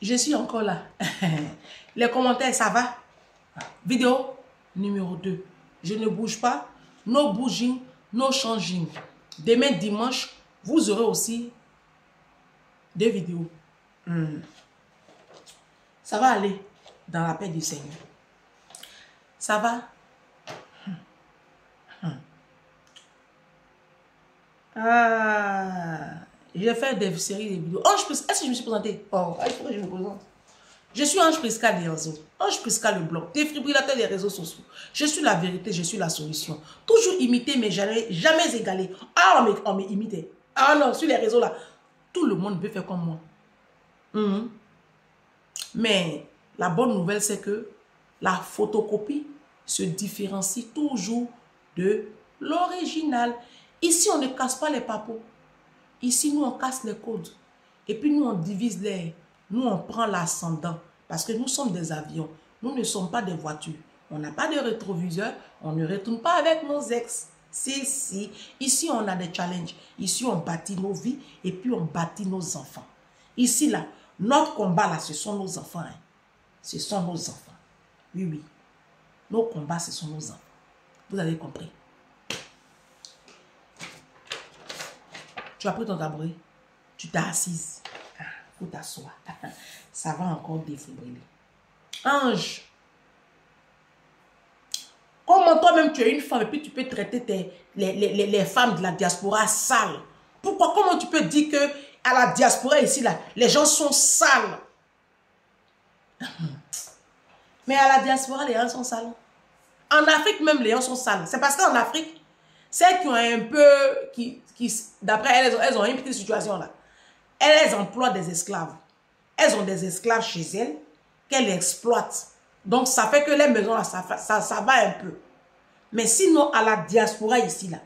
Je suis encore là. Les commentaires, ça va? Vidéo numéro 2. Je ne bouge pas. No bouging, no changing. Demain dimanche, vous aurez aussi des vidéos. Ça va aller dans la paix du Seigneur. Ça va? Je fais des séries de vidéos. Est-ce que je me suis présentée? Oh, il faut que je me présente. Je suis Ange Prisca des réseaux. Ange Prisca le blog. Défibrillateur des réseaux sociaux. Je suis la vérité, je suis la solution. Toujours imité, mais jamais égalé. Ah, on m'imitait. Ah non, sur les réseaux là, tout le monde veut faire comme moi. Mais la bonne nouvelle, c'est que la photocopie se différencie toujours de l'original. Ici, on ne casse pas les papos. Ici, nous, on casse les codes. Et puis, nous, on divise les... Nous, on prend l'ascendant. Parce que nous sommes des avions. Nous ne sommes pas des voitures. On n'a pas de rétroviseur. On ne retourne pas avec nos ex. Si. Ici, on a des challenges. Ici, on bâtit nos vies. Et puis, on bâtit nos enfants. Ici, là, notre combat, là, ce sont nos enfants. Hein. Ce sont nos enfants. Oui. Nos combats, ce sont nos enfants. Vous avez compris. Tu as pris ton tabouret. Tu t'es assise. Faut t'asseoir. Ça va encore défibriller. Ange. Comment toi-même tu es une femme et puis tu peux traiter les femmes de la diaspora sales? Pourquoi? Comment tu peux dire que à la diaspora ici, là, les gens sont sales? Mais à la diaspora, les gens sont sales. En Afrique même, les gens sont sales. C'est parce qu'en Afrique, celles qui ont un peu... D'après elles ont une petite situation là. Elles emploient des esclaves. Elles ont des esclaves chez elles qu'elles exploitent. Donc, ça fait que les maisons, là, ça va un peu. Mais sinon, à la diaspora ici, là,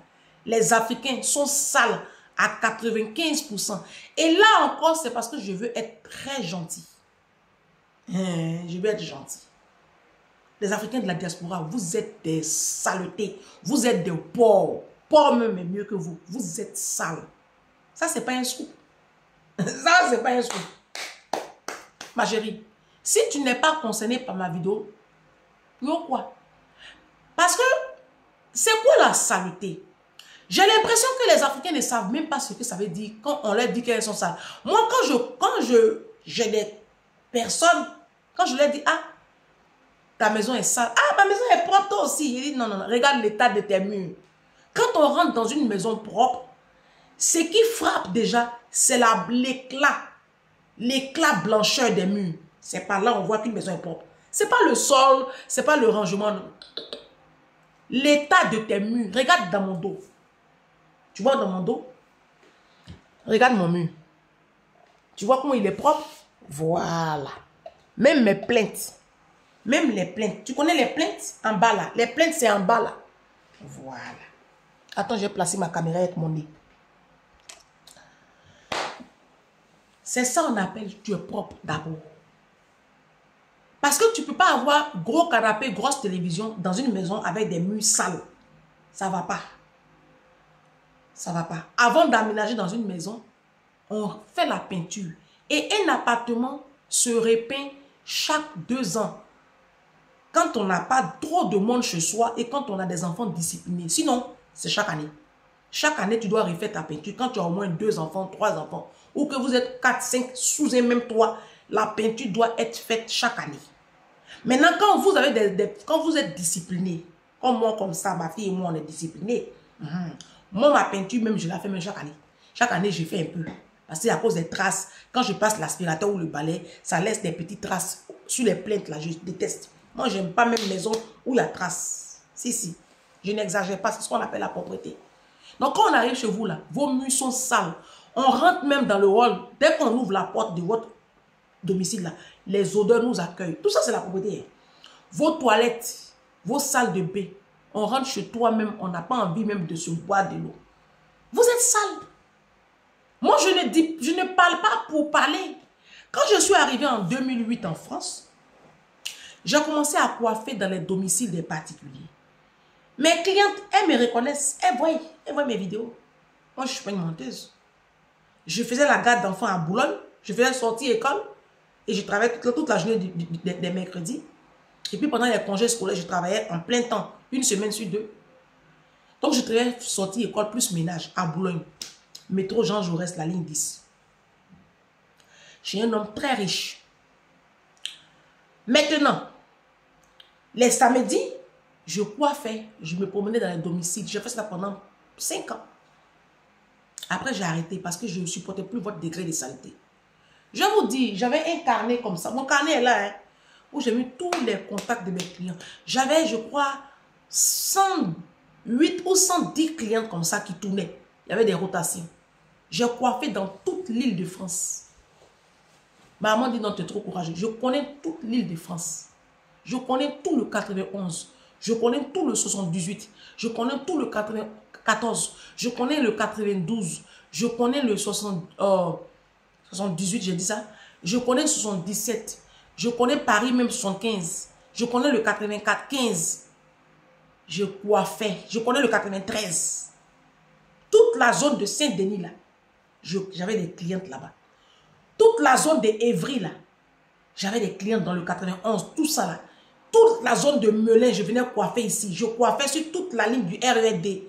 les Africains sont sales à 95%. Et là encore, c'est parce que je veux être très gentil. Je veux être gentil. Les Africains de la diaspora, vous êtes des saletés. Vous êtes des pauvres. Pauvres même est mieux que vous. Vous êtes sales. Ça, c'est pas un scoop. Ça, c'est pas un scoop. Ma chérie, si tu n'es pas concerné par ma vidéo, non quoi? Parce que c'est quoi la saleté? J'ai l'impression que les Africains ne savent même pas ce que ça veut dire quand on leur dit qu'elles sont sales. Moi, quand j'ai des personnes, quand je leur dis, ah, ta maison est sale. Ah, ma maison est propre toi aussi. Il dit, non, regarde l'état de tes murs. Quand on rentre dans une maison propre, ce qui frappe déjà, c'est l'éclat. L'éclat blancheur des murs. C'est par là on voit qu'une maison est propre. C'est pas le sol, c'est pas le rangement. L'état de tes murs. Regarde dans mon dos. Tu vois dans mon dos? Regarde mon mur. Tu vois comment il est propre? Voilà. Même mes plaintes. Même les plaintes. Tu connais les plaintes? En bas là. Les plaintes, c'est en bas là. Voilà. Attends, j'ai placé ma caméra avec mon nez. C'est ça qu'on appelle tu es propre d'abord. Parce que tu ne peux pas avoir gros canapé, grosse télévision dans une maison avec des murs sales. Ça ne va pas. Ça ne va pas. Avant d'aménager dans une maison, on fait la peinture. Et un appartement se repeint chaque 2 ans. Quand on n'a pas trop de monde chez soi et quand on a des enfants disciplinés. Sinon, c'est chaque année. Chaque année, tu dois refaire ta peinture. Quand tu as au moins 2 enfants, 3 enfants, ou que vous êtes 4, 5, sous et même 3, la peinture doit être faite chaque année. Maintenant, quand vous avez quand vous êtes discipliné, comme moi, comme ça, ma fille et moi, on est disciplinés. Moi, ma peinture, même, je la fais même chaque année. Chaque année, je fais un peu. Parce que à cause des traces, quand je passe l'aspirateur ou le balai, ça laisse des petites traces sur les plaintes, là, je déteste. Moi, je n'aime pas même maison où il y a traces. Si. Je n'exagère pas, c'est ce qu'on appelle la propreté. Donc, quand on arrive chez vous, là, vos murs sont sales. On rentre même dans le hall. Dès qu'on ouvre la porte de votre domicile, là, les odeurs nous accueillent. Tout ça, c'est la propreté. Vos toilettes, vos salles de bain. On rentre chez toi même, on n'a pas envie même de se boire de l'eau. Vous êtes sale. Moi, je ne parle pas pour parler. Quand je suis arrivée en 2008 en France, j'ai commencé à coiffer dans les domiciles des particuliers. Mes clientes, elles me reconnaissent. Elles voient mes vidéos. Moi, je ne suis pas une menteuse. Je faisais la garde d'enfants à Boulogne. Je faisais sortie école. Et je travaillais toute la journée des mercredis. Et puis pendant les congés scolaires, je travaillais en plein temps, une semaine sur deux. Donc je travaillais sortie école plus ménage à Boulogne. Métro Jean Jaurès, la ligne 10. Je suis un homme très riche. Maintenant, les samedis, je coiffais, je me promenais dans les domiciles. J'ai fait ça pendant 5 ans. Après, j'ai arrêté parce que je ne supportais plus votre degré de saleté. Je vous dis, j'avais un carnet comme ça. Mon carnet est là, hein, où j'ai mis tous les contacts de mes clients. J'avais, je crois, 108 ou 110 clients comme ça qui tournaient. Il y avait des rotations. J'ai coiffé dans toute l'île de France. Ma maman dit non, tu es trop courageux. Je connais toute l'île de France. Je connais tout le 91. Je connais tout le 78. Je connais tout le 94. Je connais le 92. Je connais le 78, j'ai dit ça. Je connais le 77. Je connais Paris même 75. Je connais le 84, 15. Je coiffais. Je connais le 93. Toute la zone de Saint-Denis là. J'avais des clientes là-bas. Toute la zone de Évry là. J'avais des clientes dans le 91. Tout ça là. Toute la zone de Melun, je venais coiffer ici. Je coiffais sur toute la ligne du RERD.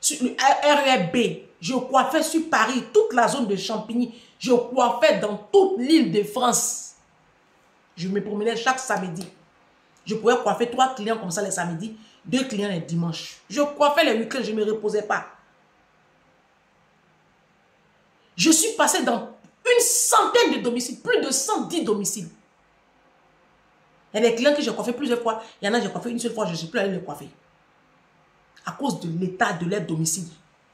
Sur le RERB. Je coiffais sur Paris. Toute la zone de Champigny. Je coiffais dans toute l'île de France. Je me promenais chaque samedi. Je pouvais coiffer 3 clients comme ça les samedis. 2 clients les dimanches. Je coiffais les week-ends, je ne me reposais pas. Je suis passé dans une centaine de domiciles. Plus de 110 domiciles. Il y a des clients que j'ai coiffé plusieurs fois. Il y en a, j'ai coiffé une seule fois, je ne suis plus allé les coiffer. À cause de l'état de leur domicile.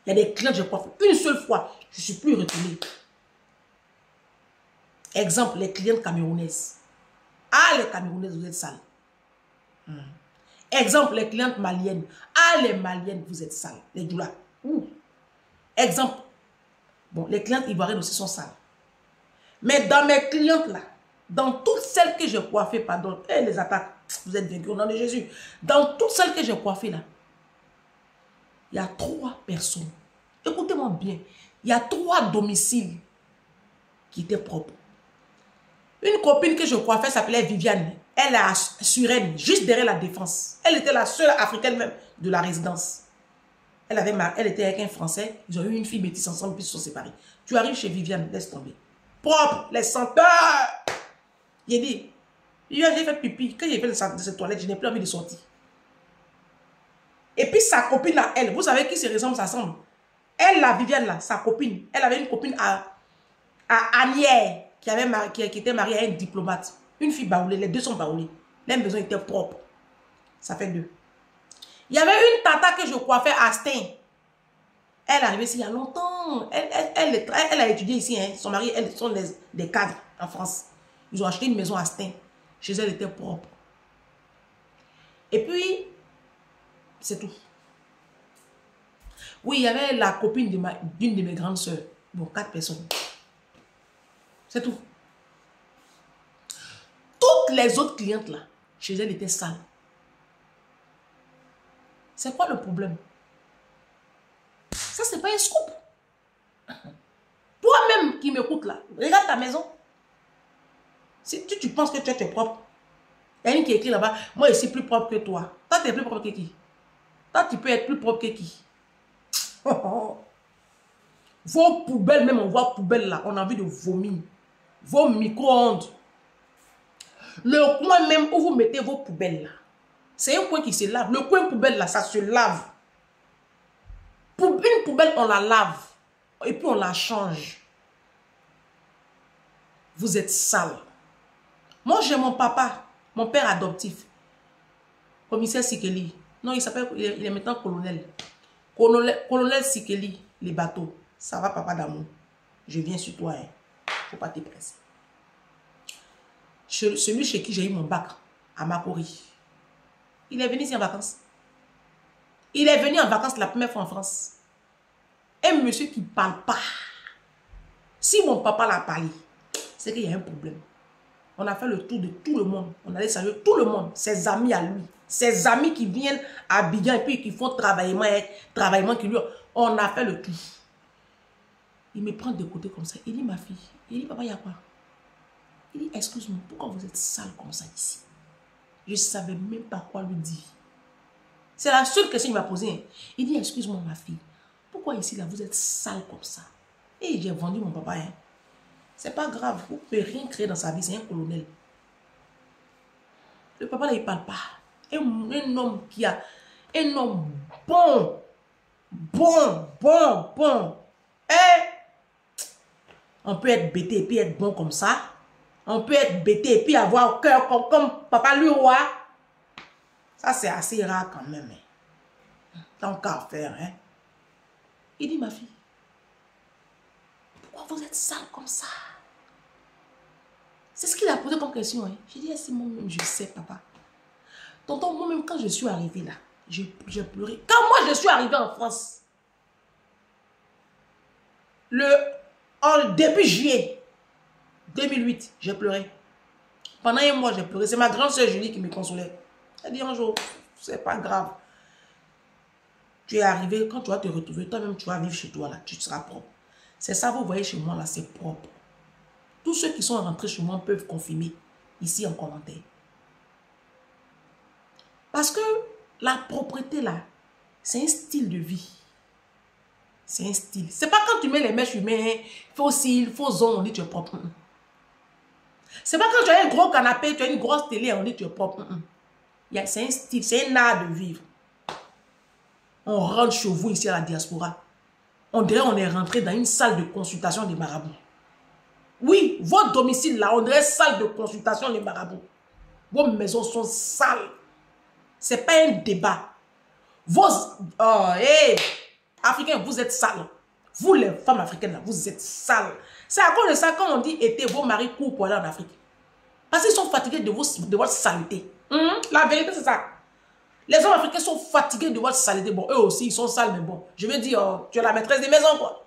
Il y a des clients que j'ai coiffé une seule fois. Je ne suis plus retourné. Exemple, les clientes camerounaises. Ah, les camerounaises, vous êtes sales. Exemple, les clientes maliennes. Ah, les maliennes, vous êtes sales. Les doulas. Exemple. Bon, les clientes ivoiriennes aussi sont sales. Mais dans mes clientes là, dans toutes celles que j'ai coiffées, pardon, et les attaques, vous êtes vaincus au nom de Jésus. Dans toutes celles que j'ai coiffées là, il y a 3 personnes. Écoutez-moi bien. Il y a 3 domiciles qui étaient propres. Une copine que je coiffais s'appelait Viviane. Elle est à Suresnes, juste derrière la Défense. Elle était la seule africaine même de la résidence. Elle était avec un Français. Ils ont eu une fille métisse ensemble, puis ils se sont séparés. Tu arrives chez Viviane, laisse tomber. Propre, les senteurs. Il dit, j'ai fait pipi. Quand j'ai fait de cette toilette, je n'ai plus envie de sortir. Et puis sa copine là, elle, vous savez qui se ressemble, ça semble. Elle, la Viviane là, sa copine, elle avait une copine à Anières, qui était mariée à un diplomate. Une fille baoulée, les deux sont baoulés. Les maisons étaient propres. Ça fait 2. Il y avait une tata que je coiffais à Stein. Elle est arrivée ici il y a longtemps. Elle a étudié ici. Hein. Son mari, elles sont des cadres en France. Ils ont acheté une maison à Stein. Chez elle, elle était propre. Et puis, c'est tout. Oui, il y avait la copine d'une de mes grandes sœurs. Bon, 4 personnes. C'est tout. Toutes les autres clientes là, chez elles étaient sales. C'est quoi le problème? Ça, c'est pas un scoop. Toi-même qui m'écoutes là, regarde ta maison. Si tu penses que tu es propre, il y a une qui écrit là-bas, moi je suis plus propre que toi. Toi, tu es plus propre que qui? Toi, tu peux être plus propre que qui? Vos poubelles, même on voit poubelles là, on a envie de vomir. Vos micro-ondes. Le coin même où vous mettez vos poubelles là, c'est un coin qui se lave. Le coin poubelle là, ça se lave. Une poubelle, on la lave. Et puis on la change. Vous êtes sale. Moi, j'ai mon papa, mon père adoptif. Commissaire Sikeli. Non, il s'appelle, il est maintenant colonel. Colonel Sikeli, les bateaux. Ça va, papa d'amour. Je viens sur toi. Hein. Faut pas te presser. Celui chez qui j'ai eu mon bac, à Makori. Il est venu ici en vacances. Il est venu en vacances la première fois en France. Un monsieur qui ne parle pas. Si mon papa l'a parlé, c'est qu'il y a un problème. On a fait le tour de tout le monde. On allait saluer tout le monde. Ses amis à lui. Ses amis qui viennent à Abidjan et puis qui font travaillement qui lui. On a fait le tour. Il me prend de côté comme ça. Il dit, ma fille. Il dit, papa, il y a quoi? Il dit, excuse-moi, pourquoi vous êtes sale comme ça ici? Je ne savais même pas quoi lui dire. C'est la seule question qu'il m'a posée. Il dit, excuse-moi ma fille, pourquoi ici là vous êtes sale comme ça? Et j'ai vendu mon papa. Hein. C'est pas grave, vous ne pouvez rien créer dans sa vie, c'est un colonel. Le papa là, il ne parle pas. Un homme qui a, un homme bon. On peut être bêté et puis être bon comme ça. On peut être bêté et puis avoir un cœur comme papa lui roi. Ça, c'est assez rare quand même. Hein. Tant qu'à faire. Hein. Il dit, ma fille, pourquoi vous êtes sale comme ça? C'est ce qu'il a posé comme question. Hein. J'ai dit, c'est moi-même, je sais, papa. Tonton, moi-même, quand je suis arrivée là, j'ai pleuré. Quand moi, je suis arrivée en France, en début juillet 2008, j'ai pleuré. Pendant un mois, j'ai pleuré. C'est ma grande soeur Julie qui me consolait. Elle dit un jour, c'est pas grave. Tu es arrivé, quand tu vas te retrouver, toi-même, tu vas vivre chez toi là, tu seras propre. C'est ça, vous voyez chez moi là, c'est propre. Tous ceux qui sont rentrés chez moi peuvent confirmer ici en commentaire. Parce que la propreté là, c'est un style de vie. C'est un style. C'est pas quand tu mets les mèches humaines, faux cils, faux ongles, on dit tu es propre. C'est pas quand tu as un gros canapé, tu as une grosse télé, on dit tu es propre. C'est un style, c'est un art de vivre. On rentre chez vous ici à la diaspora. On dirait qu'on est rentré dans une salle de consultation des marabouts. Oui, votre domicile là, on dirait salle de consultation des marabouts. Vos maisons sont sales. C'est pas un débat. Africains, vous êtes sales. Vous les femmes africaines là, vous êtes sales. C'est à cause de ça quand on dit été, vos maris courent pour aller en Afrique. Parce qu'ils sont fatigués de votre saleté. La vérité c'est ça. Les hommes africains sont fatigués de votre saleté. Bon, eux aussi, ils sont sales, mais bon. Je veux dire, tu es la maîtresse des maisons, quoi.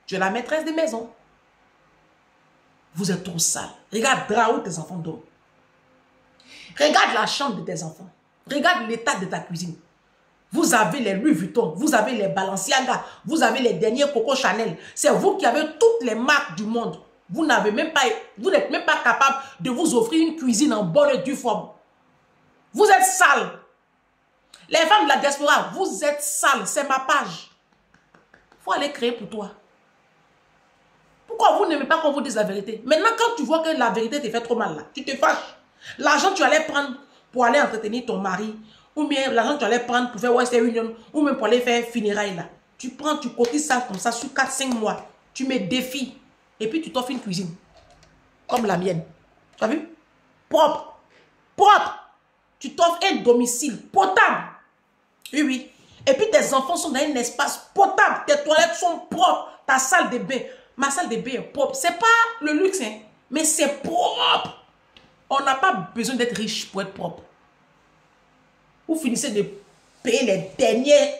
Tu es la maîtresse des maisons. Vous êtes trop sales. Regarde là où tes enfants dorment. Regarde la chambre de tes enfants. Regarde l'état de ta cuisine. Vous avez les Louis Vuitton, vous avez les Balenciaga, vous avez les derniers Coco Chanel. C'est vous qui avez toutes les marques du monde. Vous n'êtes même pas capable de vous offrir une cuisine en bonne et due forme. Vous êtes sales. Les femmes de la diaspora, vous êtes sales. C'est ma page. Il faut aller créer pour toi. Pourquoi vous n'aimez pas qu'on vous dise la vérité? Maintenant, quand tu vois que la vérité te fait trop mal, là, tu te fâches. L'argent que tu allais prendre pour aller entretenir ton mari, ou bien l'argent que tu allais prendre pour faire Western Union, ou même pour aller faire funérailles là. Tu prends, tu cotises ça comme ça sur 4-5 mois. Tu mets défi. Et puis tu t'offres une cuisine. Comme la mienne. Tu as vu? Propre. Propre. Tu t'offres un domicile potable. Oui, oui. Et puis tes enfants sont dans un espace potable. Tes toilettes sont propres. Ta salle de bain. Ma salle de bain est propre. C'est pas le luxe, hein, mais c'est propre. On n'a pas besoin d'être riche pour être propre. Vous finissez de payer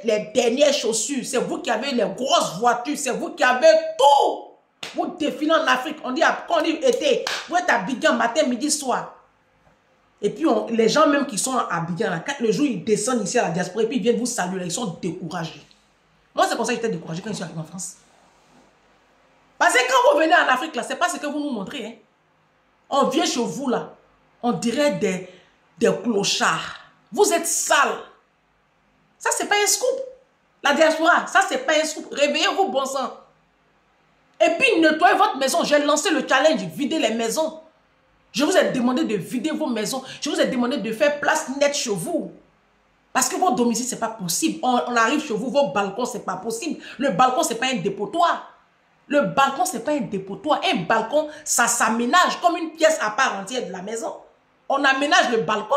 les dernières chaussures. C'est vous qui avez les grosses voitures. C'est vous qui avez tout. Vous défilez en Afrique. On dit, quand on dit été, vous êtes à Abidjan matin, midi, soir. Et puis, les gens même qui sont à Abidjan, là, le jour ils descendent ici à la diaspora et puis ils viennent vous saluer, là, ils sont découragés. Moi, c'est comme ça que j'étais découragé quand je suis arrivé en France. Parce que quand vous venez en Afrique, là, c'est pas ce que vous nous montrez. Hein. On vient chez vous, là, on dirait des clochards. Vous êtes sales. Ça, c'est pas un scoop. La diaspora, ça, c'est pas un scoop. Réveillez-vous, bon sang. Et puis, nettoyez votre maison. J'ai lancé le challenge, videz les maisons. Je vous ai demandé de vider vos maisons. Je vous ai demandé de faire place nette chez vous. Parce que vos domiciles, ce n'est pas possible. On arrive chez vous, vos balcons, ce n'est pas possible. Le balcon, ce n'est pas un dépotoir. Le balcon, ce n'est pas un dépotoir. Un balcon, ça s'aménage comme une pièce à part entière de la maison. On aménage le balcon.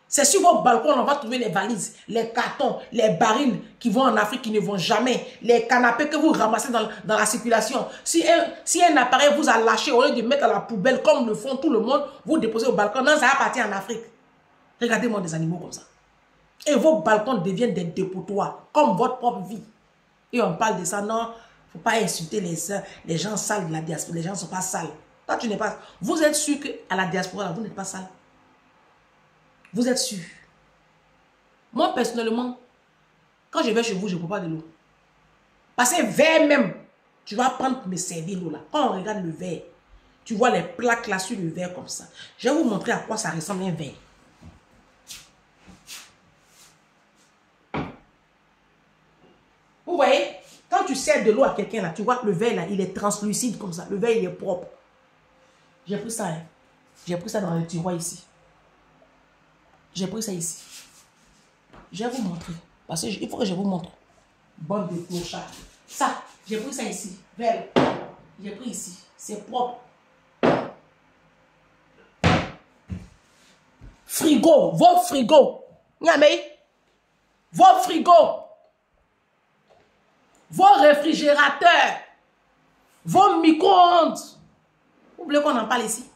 C'est sur vos balcons, on va trouver les valises, les cartons, les barils qui vont en Afrique, qui ne vont jamais, les canapés que vous ramassez dans la circulation. Si un appareil vous a lâché, au lieu de mettre à la poubelle, comme le font tout le monde, vous déposez au balcon, non, ça va partir en Afrique. Regardez-moi des animaux comme ça. Et vos balcons deviennent des dépotoirs, comme votre propre vie. Et on parle de ça, non, il ne faut pas insulter les gens sales de la diaspora, les gens ne sont pas sales. Toi, tu n'es pas... Vous êtes sûr qu'à la diaspora, vous n'êtes pas sale? Vous êtes sûr? Moi, personnellement, quand je vais chez vous, je ne bois pas de l'eau. Parce que verre même, tu vas prendre pour me servir l'eau là. Quand on regarde le verre, Tu vois les plaques là sur le verre comme ça. Je vais vous montrer à quoi ça ressemble un verre. Vous voyez, quand tu sers de l'eau à quelqu'un là, tu vois que le verre là, il est translucide comme ça. Le verre, il est propre. J'ai pris ça, hein. J'ai pris ça dans le tiroir ici. J'ai pris ça ici. Je vais vous montrer. Parce qu'il faut que je vous montre. Bande de clochards. Ça, j'ai pris ça ici. Verre. J'ai pris ici. C'est propre. Frigo. Vos frigos. Niamey. Vos frigos. Vos réfrigérateurs. Vos micro-ondes. Vous voulez qu'on en parle ici?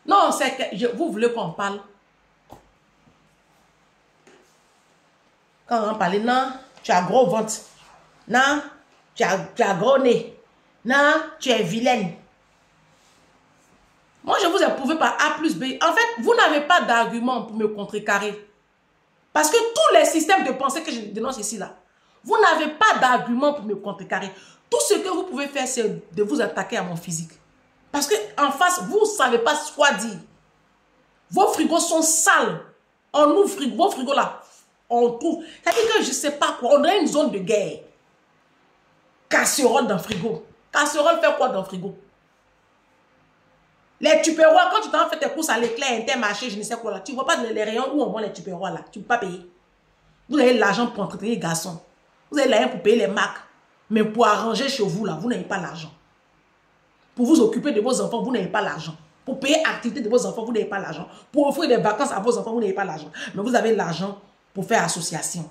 Non, c'est que vous voulez qu'on parle. Quand on en parle, non, tu as gros ventre. Non, tu as gros nez. Non, tu es vilaine. Moi, je vous ai prouvé par A plus B. En fait, vous n'avez pas d'argument pour me contrecarrer. Parce que tous les systèmes de pensée que je dénonce ici, là, vous n'avez pas d'argument pour me contrecarrer. Tout ce que vous pouvez faire, c'est de vous attaquer à mon physique. Parce qu'en face, vous ne savez pas quoi dire. Vos frigos sont sales. On ouvre vos frigos là. On trouve. C'est-à-dire que je ne sais pas quoi. On a une zone de guerre. Casserole dans le frigo. Casserole fait quoi dans le frigo? Les tupperwares, quand tu t'en fais tes courses à l'éclair, Intermarché, je ne sais quoi là. Tu ne vois pas les rayons où on vend les tupperwares là. Tu ne peux pas payer. Vous avez l'argent pour entretenir les garçons. Vous avez l'argent pour payer les marques. Mais pour arranger chez vous là, vous n'avez pas l'argent. Pour vous occuper de vos enfants, vous n'avez pas l'argent. Pour payer l'activité de vos enfants, vous n'avez pas l'argent. Pour offrir des vacances à vos enfants, vous n'avez pas l'argent. Mais vous avez l'argent pour faire association.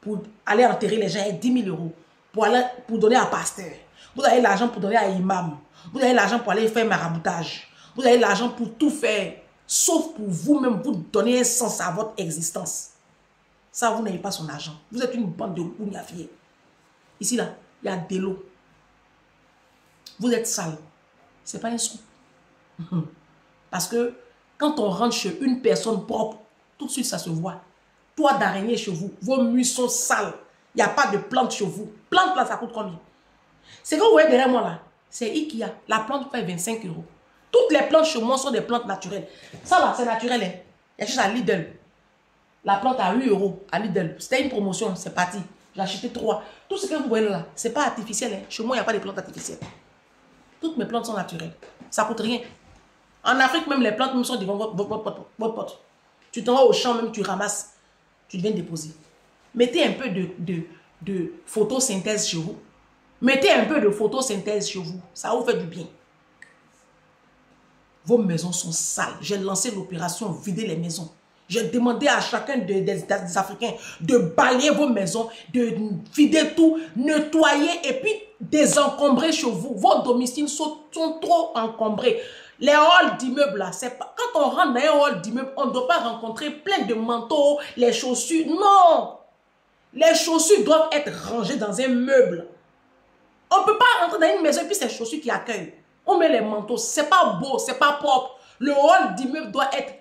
Pour aller enterrer les gens avec 10 000 euros. Pour donner à pasteur. Vous avez l'argent pour donner à imam. Vous avez l'argent pour aller faire maraboutage. Vous avez l'argent pour tout faire. Sauf pour vous-même, vous donner un sens à votre existence. Ça, vous n'avez pas son argent. Vous êtes une bande de gougnafiers. Ici, là, il y a de l'eau. Vous êtes sale. Ce n'est pas un sou. Parce que quand on rentre chez une personne propre, tout de suite, ça se voit. Toit d'araignée chez vous. Vos murs sont sales. Il n'y a pas de plante chez vous. Plante, là, ça coûte combien? C'est que vous voyez derrière moi, là. C'est Ikea. La plante fait 25 euros. Toutes les plantes chez moi sont des plantes naturelles. Ça, là, c'est naturel. Hein. Il y a juste à Lidl. La plante à 8 euros à Lidl. C'était une promotion, c'est parti. J'ai acheté 3. Tout ce que vous voyez là, ce n'est pas artificiel. Hein. Chez moi, il n'y a pas de plantes artificielles. Toutes mes plantes sont naturelles. Ça ne coûte rien. En Afrique, même les plantes même sont devant votre pote. Tu t'en vas au champ, même tu ramasses. Tu viens déposer. Mettez un peu de photosynthèse chez vous. Mettez un peu de photosynthèse chez vous. Ça vous fait du bien. Vos maisons sont sales. J'ai lancé l'opération vider les maisons. J'ai demandé à chacun des Africains de balayer vos maisons, de vider tout, nettoyer et puis désencombrer chez vous. Vos domiciles sont trop encombrés. Les halls d'immeubles, là, c'est pas... Quand on rentre dans un hall d'immeuble, on ne doit pas rencontrer plein de manteaux, les chaussures. Non! Les chaussures doivent être rangées dans un meuble. On ne peut pas rentrer dans une maison et puis c'est les chaussures qui accueillent. On met les manteaux. C'est pas beau, c'est pas propre. Le hall d'immeuble doit être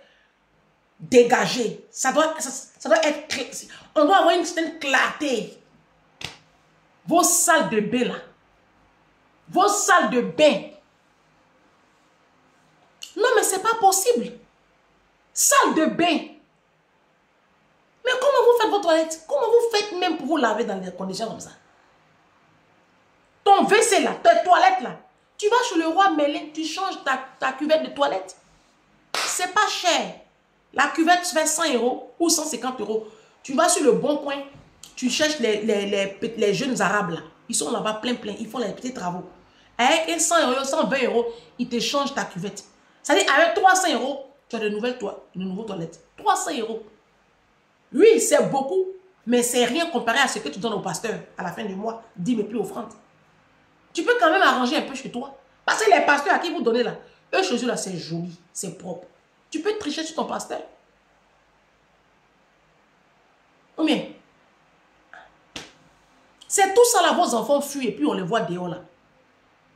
dégagé. Ça doit être... On doit avoir une certaine clarté. Vos salles de bain, là. Vos salles de bain. Non, mais c'est pas possible. Salle de bain. Mais comment vous faites vos toilettes? Comment vous faites même pour vous laver dans des conditions comme ça? Ton WC là, tes toilettes là. Tu vas chez le roi Merlin, tu changes ta cuvette de toilette. C'est pas cher. La cuvette fait 100 euros ou 150 euros. Tu vas sur le bon coin, tu cherches les jeunes arabes là. Ils sont là-bas plein. Ils font les petits travaux. Avec 100 euros, 120 euros, ils te changent ta cuvette. C'est-à-dire, avec 300 euros, tu as de nouveaux toilettes. 300 euros. Oui, c'est beaucoup, mais c'est rien comparé à ce que tu donnes au pasteur à la fin du mois. 10 mais plus offrande. Tu peux quand même arranger un peu chez toi. Parce que les pasteurs à qui vous donnez là, eux chez eux là, c'est joli, c'est propre. Tu peux tricher sur ton pasteur. Ou bien, c'est tout ça là, vos enfants fuient et puis on les voit dehors là.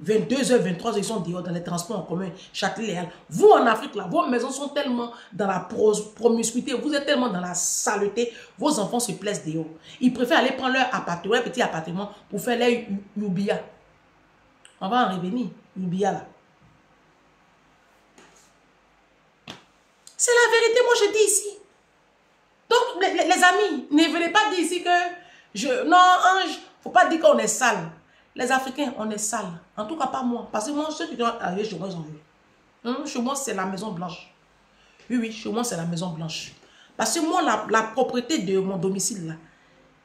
22h, 23h, ils sont dehors dans les transports en commun, Châtelet-Léal. Vous, en Afrique, là, vos maisons sont tellement dans la promiscuité, vous êtes tellement dans la saleté, vos enfants se plaisent dehors. Ils préfèrent aller prendre leur appartement, leur petit appartement, pour faire leur yubia. On va en revenir. Libya là. C'est la vérité, moi je dis ici. Donc, les amis, ne venez pas dire ici que non, Ange, faut pas dire qu'on est sale. Les Africains, on est sale. En tout cas, pas moi. Parce que moi, ceux qui sont arrivés chez moi, ils ont vu. Chez moi, c'est la Maison Blanche. Oui, oui, chez moi, c'est la Maison Blanche. Parce que moi, la propriété de mon domicile, là,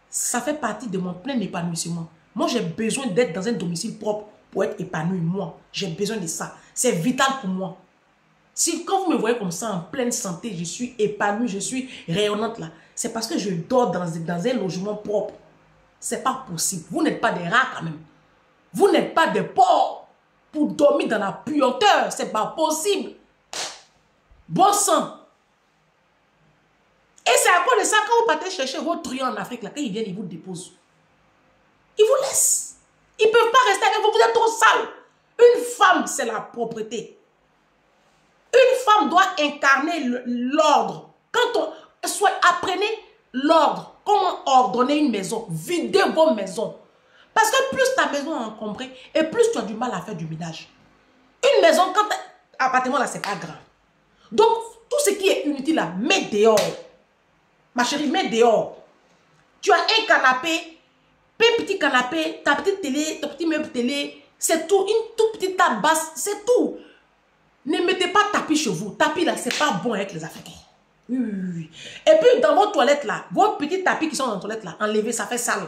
ça fait partie de mon plein épanouissement. Moi, j'ai besoin d'être dans un domicile propre pour être épanoui. Moi, j'ai besoin de ça. C'est vital pour moi. Si quand vous me voyez comme ça, en pleine santé, je suis épanouie, je suis rayonnante là, c'est parce que je dors dans un logement propre. C'est pas possible. Vous n'êtes pas des rats quand même. Vous n'êtes pas des porcs pour dormir dans la puanteur. C'est pas possible. Bon sang. Et c'est à cause de ça, quand vous partez chercher vos truands en Afrique, là, quand ils viennent, ils vous déposent. Ils vous laissent. Ils ne peuvent pas rester avec vous, vous êtes trop sale. Une femme, c'est la propreté. Une femme doit incarner l'ordre. Quand on apprenez l'ordre, comment ordonner une maison, vider vos maisons. Parce que plus ta maison est encombrée et plus tu as du mal à faire du ménage. Une maison, quand un appartement là, c'est pas grave. Donc, tout ce qui est inutile là, mets dehors. Ma chérie, mets dehors. Tu as un canapé, un petit canapé, ta petite télé, ton petit meuble télé, c'est tout. Une toute petite table basse, c'est tout. Ne mettez pas tapis chez vous. Tapis là, c'est pas bon avec les Africains. Oui, oui, oui. Et puis dans vos toilettes là, vos petits tapis qui sont dans les toilettes là, enlevez, ça fait sale.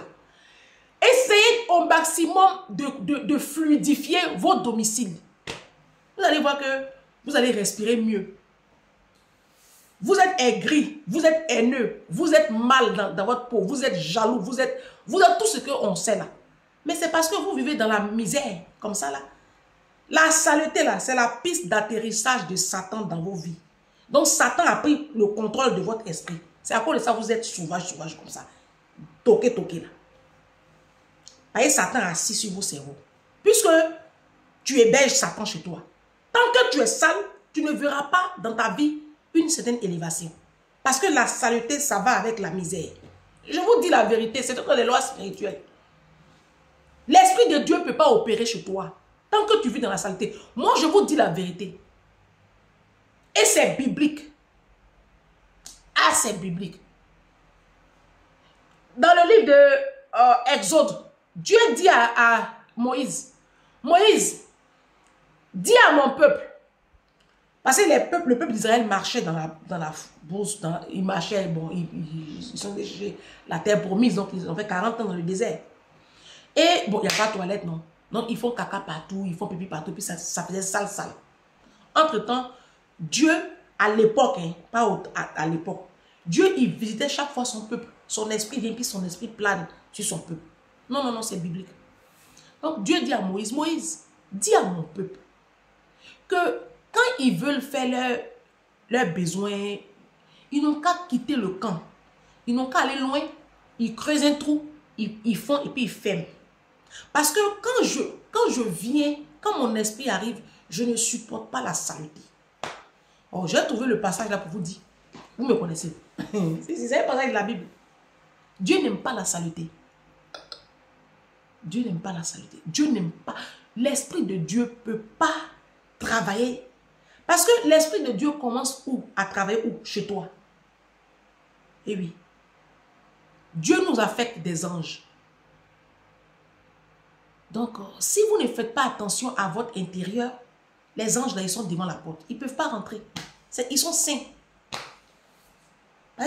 Essayez au maximum de fluidifier vos domiciles. Vous allez voir que vous allez respirer mieux. Vous êtes aigri, vous êtes haineux, vous êtes mal dans votre peau, vous êtes jaloux, vous êtes tout ce qu'on sait là. Mais c'est parce que vous vivez dans la misère, comme ça là. La saleté là, c'est la piste d'atterrissage de Satan dans vos vies. Donc Satan a pris le contrôle de votre esprit. C'est à cause de ça que vous êtes sauvage comme ça. Toqué là. Voyez, Satan assis sur vos cerveaux. Puisque tu héberges Satan chez toi. Tant que tu es sale, tu ne verras pas dans ta vie une certaine élévation. Parce que la saleté, ça va avec la misère. Je vous dis la vérité, c'est dans les lois spirituelles. L'Esprit de Dieu ne peut pas opérer chez toi. Tant que tu vis dans la saleté. Moi, je vous dis la vérité. Et c'est biblique. Ah, c'est biblique. Dans le livre de Exode, Dieu dit à Moïse, Moïse, dis à mon peuple, parce que le peuple d'Israël marchait dans la bourse, ils marchaient, bon, ils sont chez la terre promise, donc ils ont fait 40 ans dans le désert. Et bon, il n'y a pas de toilette, non. Donc ils font caca partout, ils font pipi partout, puis ça faisait sale. Entre-temps, Dieu, à l'époque, hein, pas à l'époque, Dieu, il visitait chaque fois son peuple. Son esprit vient, puis son esprit plane sur son peuple. Non, c'est biblique. Donc Dieu dit à Moïse, Moïse, dis à mon peuple que quand ils veulent faire leurs besoins, ils n'ont qu'à quitter le camp. Ils n'ont qu'à aller loin, ils creusent un trou, ils font et puis ils ferment. Parce que quand je viens, quand mon esprit arrive, je ne supporte pas la saleté. Oh, j'ai trouvé le passage là pour vous dire. Vous me connaissez. C'est un passage de la Bible. Dieu n'aime pas la saleté. Dieu n'aime pas la saleté. Dieu n'aime pas. L'Esprit de Dieu ne peut pas travailler. Parce que l'Esprit de Dieu commence où? À travailler où? Chez toi. Eh oui. Dieu nous affecte des anges. Donc, si vous ne faites pas attention à votre intérieur, les anges là, ils sont devant la porte. Ils ne peuvent pas rentrer. Ils sont saints.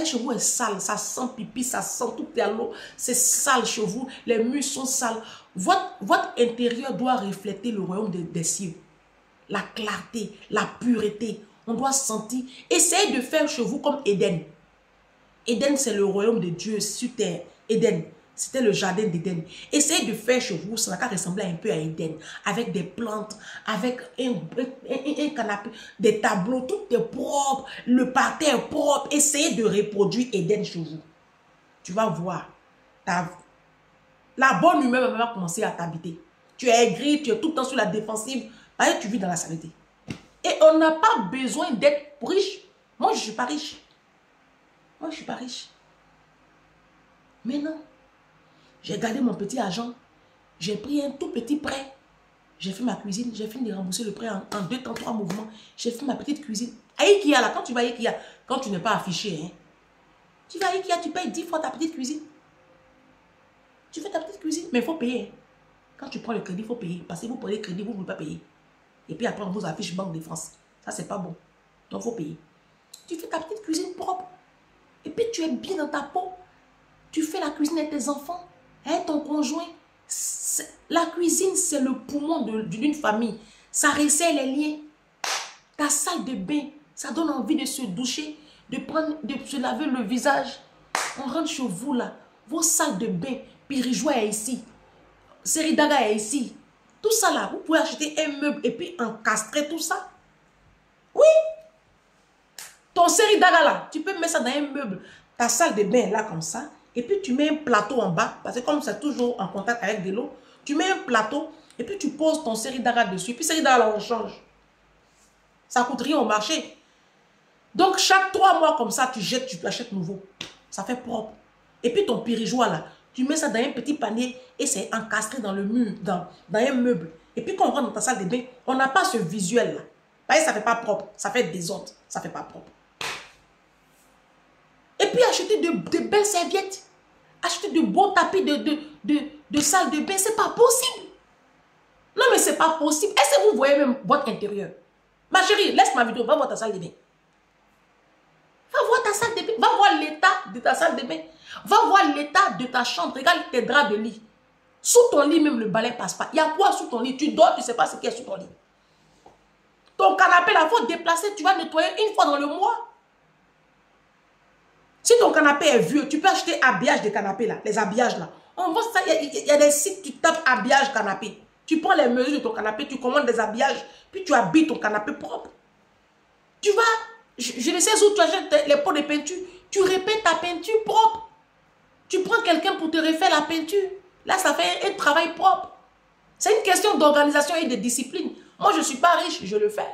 Chez vous est sale, ça sent pipi, ça sent tout est à l'eau, c'est sale chez vous, les murs sont sales. Votre intérieur doit refléter le royaume des cieux. La clarté, la pureté. On doit sentir. Essayez de faire chez vous comme Éden. Éden, c'est le royaume de Dieu sur terre. Éden, c'était le jardin d'Éden. Essayez de faire chez vous, ça va ressembler un peu à Éden. Avec des plantes, avec un canapé, des tableaux, tout est propre, le parterre propre. Essayez de reproduire Éden chez vous. Tu vas voir. La bonne humeur va commencer à t'habiter. Tu es aigri, tu es tout le temps sur la défensive. Tu vis dans la saleté. Et on n'a pas besoin d'être riche. Moi, je ne suis pas riche. Moi, je ne suis pas riche. Mais non. J'ai gardé mon petit argent. J'ai pris un tout petit prêt. J'ai fait ma cuisine, j'ai fini de rembourser le prêt en 2 temps, 3 mouvements. J'ai fait ma petite cuisine. À Ikea, là, quand tu vas à Ikea, quand tu n'es pas affiché, hein, tu vas à Ikea, tu payes 10 fois ta petite cuisine. Tu fais ta petite cuisine, mais il faut payer. Hein. Quand tu prends le crédit, il faut payer. Parce que vous prenez le crédit, vous ne voulez pas payer. Et puis après, on vous affiche Banque de France. Ça, c'est pas bon. Donc, il faut payer. Tu fais ta petite cuisine propre. Et puis, tu es bien dans ta peau. Tu fais la cuisine avec tes enfants, hein, ton conjoint. La cuisine, c'est le poumon d'une famille. Ça resserre les liens. Ta salle de bain, ça donne envie de se doucher, de se laver le visage. On rentre chez vous là. Vos salles de bain, Pirijoua est ici. Seridaga est ici. Tout ça là, vous pouvez acheter un meuble et puis encastrer tout ça. Oui. Ton Seridaga là, tu peux mettre ça dans un meuble. Ta salle de bain là comme ça. Et puis tu mets un plateau en bas. Parce que comme c'est toujours en contact avec de l'eau. Tu mets un plateau. Et puis tu poses ton Seridaga dessus. Et puis Seridaga là on change. Ça coûte rien au marché. Donc chaque 3 mois comme ça, tu jettes, tu achètes nouveau. Ça fait propre. Et puis ton Pirijoua là. Tu mets ça dans un petit panier et c'est encastré dans le mur, dans un meuble. Et puis quand on rentre dans ta salle de bain, on n'a pas ce visuel là. Parce que ça ne fait pas propre, ça fait désordre, ça ne fait pas propre. Et puis acheter de belles serviettes, acheter de beaux tapis de salle de bain, c'est pas possible. Non mais c'est pas possible. Est-ce que vous voyez même votre intérieur? Ma chérie, laisse ma vidéo, va voir ta salle de bain. Va voir ta salle de bain, va voir l'état de ta salle de bain. Va voir l'état de ta chambre. Regarde tes draps de lit. Sous ton lit, même le balai passe pas. Il y a quoi sous ton lit? Tu dors, tu ne sais pas ce qu'il y a sous ton lit. Ton canapé, là, il faut déplacer. Tu vas nettoyer 1 fois dans le mois. Si ton canapé est vieux, tu peux acheter habillage de canapé, là. Les habillages, là. On voit ça. Il y a des sites, tu tapes habillage canapé. Tu prends les mesures de ton canapé, tu commandes des habillages, puis tu habilles ton canapé propre. Tu vas, je ne sais où tu achètes les pots de peinture. Tu répètes ta peinture propre. Tu prends quelqu'un pour te refaire la peinture. Là, ça fait un travail propre. C'est une question d'organisation et de discipline. Moi, je ne suis pas riche, je le fais.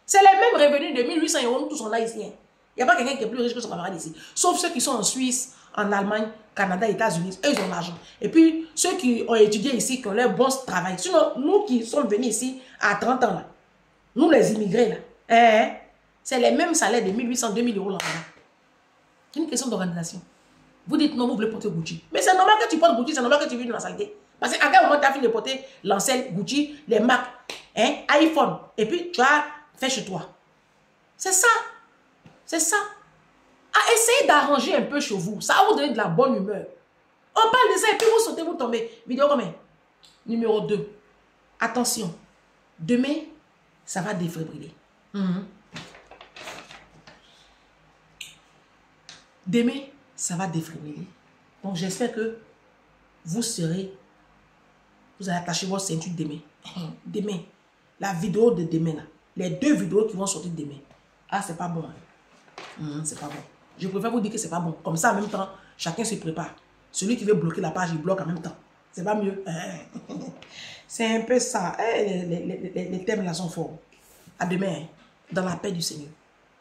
C'est les mêmes revenus de 1800 €, nous tous on a ici. Il n'y a pas quelqu'un qui est plus riche que son camarade ici. Sauf ceux qui sont en Suisse, en Allemagne, Canada, États-Unis. Eux, ils ont l'argent. Et puis, ceux qui ont étudié ici, qui ont leur bon travail. Sinon, nous qui sommes venus ici à 30 ans, là, nous les immigrés, là, c'est les mêmes salaires de 1800, 2000 € là. C'est une question d'organisation. Vous dites non, vous voulez porter Gucci. Mais c'est normal que tu portes Gucci, c'est normal que tu vis dans la saleté. Parce qu'à quel moment tu as fini de porter l'ancelle Gucci, les marques, iPhone, et puis tu as fait chez toi. C'est ça. C'est ça. Essayez d'arranger un peu chez vous. Ça va vous donner de la bonne humeur. On parle de ça et puis vous sautez, vous tombez. Vidéo combien? Numéro 2. Attention. Demain, ça va défibriller. Demain, ça va défibriller. Donc, j'espère que vous allez attacher votre ceinture demain. Demain. La vidéo de demain, là. Les 2 vidéos qui vont sortir demain. Ah, c'est pas bon. C'est pas bon. Je préfère vous dire que c'est pas bon. Comme ça, en même temps, chacun se prépare. Celui qui veut bloquer la page, il bloque en même temps. C'est pas mieux. C'est un peu ça. Les thèmes là sont forts. À demain, dans la paix du Seigneur.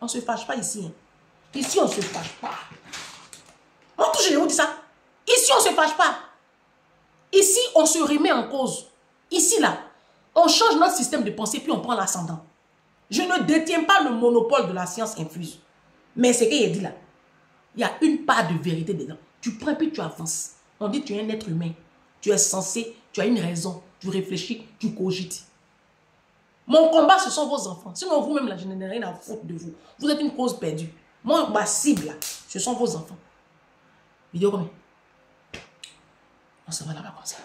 On ne se fâche pas ici. Ici, on ne se fâche pas. Moi, toujours, je vous dis ça. Ici, on ne se fâche pas. Ici, on se remet en cause. Ici, là, on change notre système de pensée, puis on prend l'ascendant. Je ne détiens pas le monopole de la science infuse. Mais c'est qu'il dit là. Il y a une part de vérité dedans. Tu prends, puis tu avances. On dit que tu es un être humain. Tu es censé, tu as une raison. Tu réfléchis, tu cogites. Mon combat, ce sont vos enfants. Sinon, vous-même, là, je n'ai rien à foutre de vous. Vous êtes une cause perdue. Moi, ma cible, là, ce sont vos enfants. Vidéo combien? On se va là-bas comme ça.